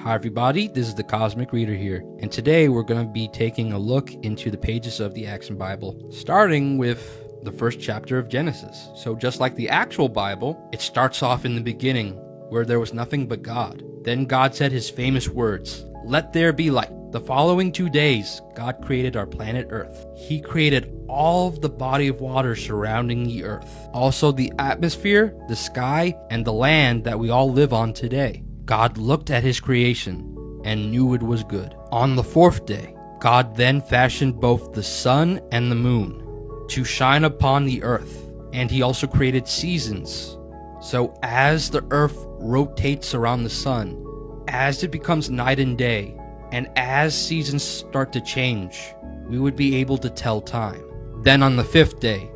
Hi everybody, this is the Cosmic Reader here, and today we're going to be taking a look into the pages of the Action Bible, starting with the first chapter of Genesis. So just like the actual Bible, it starts off in the beginning, where there was nothing but God. Then God said his famous words, "Let there be light." The following 2 days, God created our planet Earth. He created all of the body of water surrounding the Earth, also the atmosphere, the sky, and the land that we all live on today. God looked at his creation and knew it was good. On the fourth day, God then fashioned both the sun and the moon to shine upon the earth, and he also created seasons. So as the earth rotates around the sun, as it becomes night and day, and as seasons start to change, we would be able to tell time. Then on the fifth day,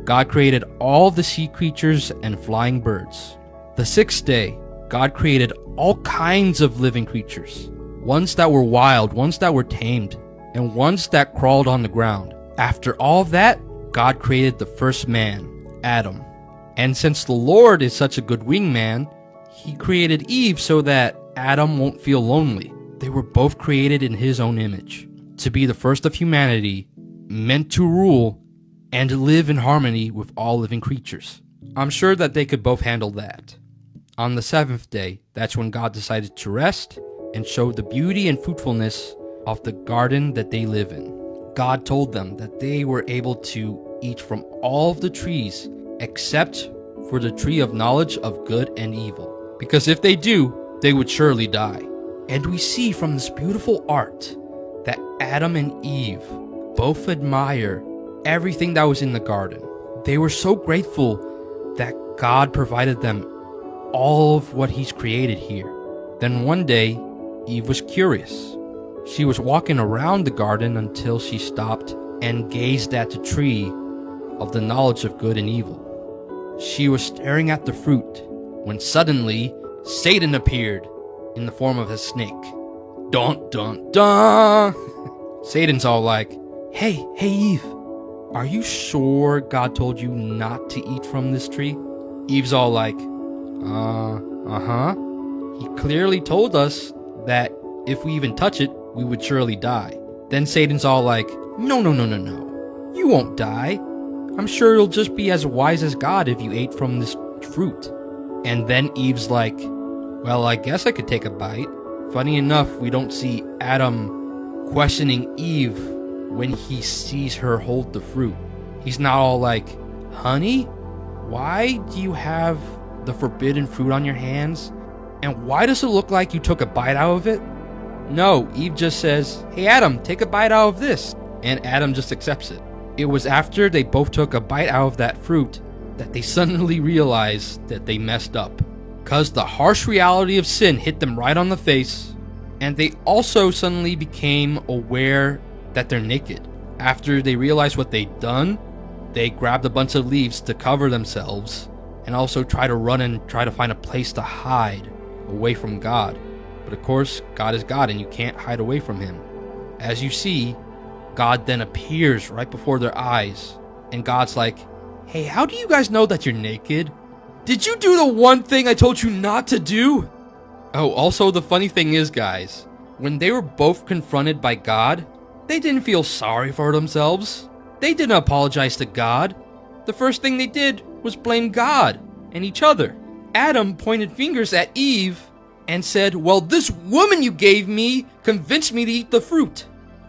God created all the sea creatures and flying birds. The sixth day, God created all kinds of living creatures, ones that were wild, ones that were tamed, and ones that crawled on the ground. After all of that, God created the first man, Adam. And since the Lord is such a good wingman, he created Eve so that Adam won't feel lonely. They were both created in his own image, to be the first of humanity, meant to rule and live in harmony with all living creatures. I'm sure that they could both handle that. On the seventh day, that's when God decided to rest and show the beauty and fruitfulness of the garden that they live in. God told them that they were able to eat from all of the trees except for the tree of knowledge of good and evil, because if they do, they would surely die. And we see from this beautiful art that Adam and Eve both admire everything that was in the garden. They were so grateful that God provided them all of what he's created here. Then one day, Eve was curious. She was walking around the garden until she stopped and gazed at the tree of the knowledge of good and evil. She was staring at the fruit when suddenly Satan appeared in the form of a snake. Dun dun dun! Satan's all like, Hey Eve, are you sure God told you not to eat from this tree?" Eve's all like, uh-huh. He clearly told us that if we even touch it, we would surely die. Then Satan's all like, No. You won't die. I'm sure you'll just be as wise as God if you ate from this fruit. And then Eve's like, well, I guess I could take a bite. Funny enough, we don't see Adam questioning Eve when he sees her hold the fruit. He's not all like, honey, why do you have the forbidden fruit on your hands? And why does it look like you took a bite out of it? No, Eve just says, hey Adam, take a bite out of this. And Adam just accepts it. It was after they both took a bite out of that fruit that they suddenly realized that they messed up. Cause the harsh reality of sin hit them right on the face, and they also suddenly became aware that they're naked. After they realized what they'd done, they grabbed a bunch of leaves to cover themselves and also try to run and try to find a place to hide away from God. But of course, God is God and you can't hide away from him. As you see, God then appears right before their eyes, and God's like, hey, how do you guys know that you're naked? Did you do the one thing I told you not to do? Oh, also the funny thing is, guys, when they were both confronted by God, they didn't feel sorry for themselves. They didn't apologize to God. The first thing they did was blame God and each other. Adam pointed fingers at Eve and said, well, this woman you gave me convinced me to eat the fruit.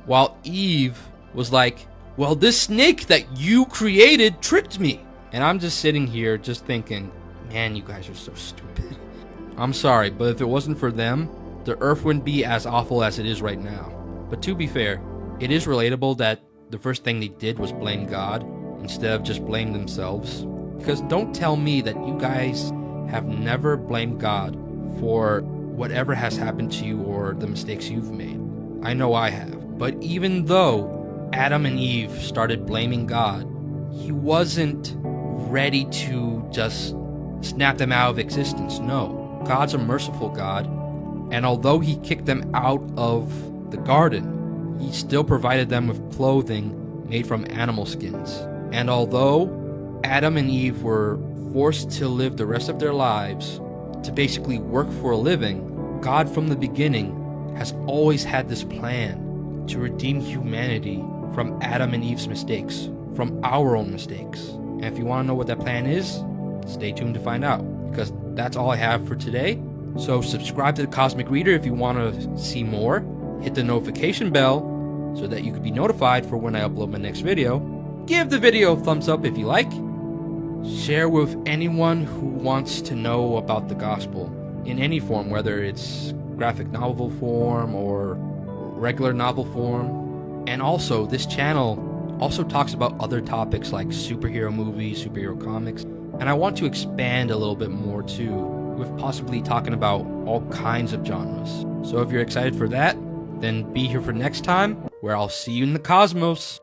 While Eve was like, well, this snake that you created tricked me. And I'm just sitting here just thinking, man, you guys are so stupid. I'm sorry, but if it wasn't for them, the earth wouldn't be as awful as it is right now. But to be fair, it is relatable that the first thing they did was blame God instead of just blame themselves. Because don't tell me that you guys have never blamed God for whatever has happened to you or the mistakes you've made. I know I have. But even though Adam and Eve started blaming God, he wasn't ready to just snap them out of existence. No, God's a merciful God, and although he kicked them out of the garden, he still provided them with clothing made from animal skins. And although Adam and Eve were forced to live the rest of their lives to basically work for a living, God from the beginning has always had this plan to redeem humanity from Adam and Eve's mistakes, from our own mistakes. And if you want to know what that plan is, stay tuned to find out, because that's all I have for today. So subscribe to the Cosmic Reader if you want to see more. Hit the notification bell so that you can be notified for when I upload my next video. Give the video a thumbs up if you like. Share with anyone who wants to know about the gospel in any form, whether it's graphic novel form or regular novel form. And also, this channel also talks about other topics like superhero movies, superhero comics, and I want to expand a little bit more too, with possibly talking about all kinds of genres. So if you're excited for that, then be here for next time, where I'll see you in the cosmos.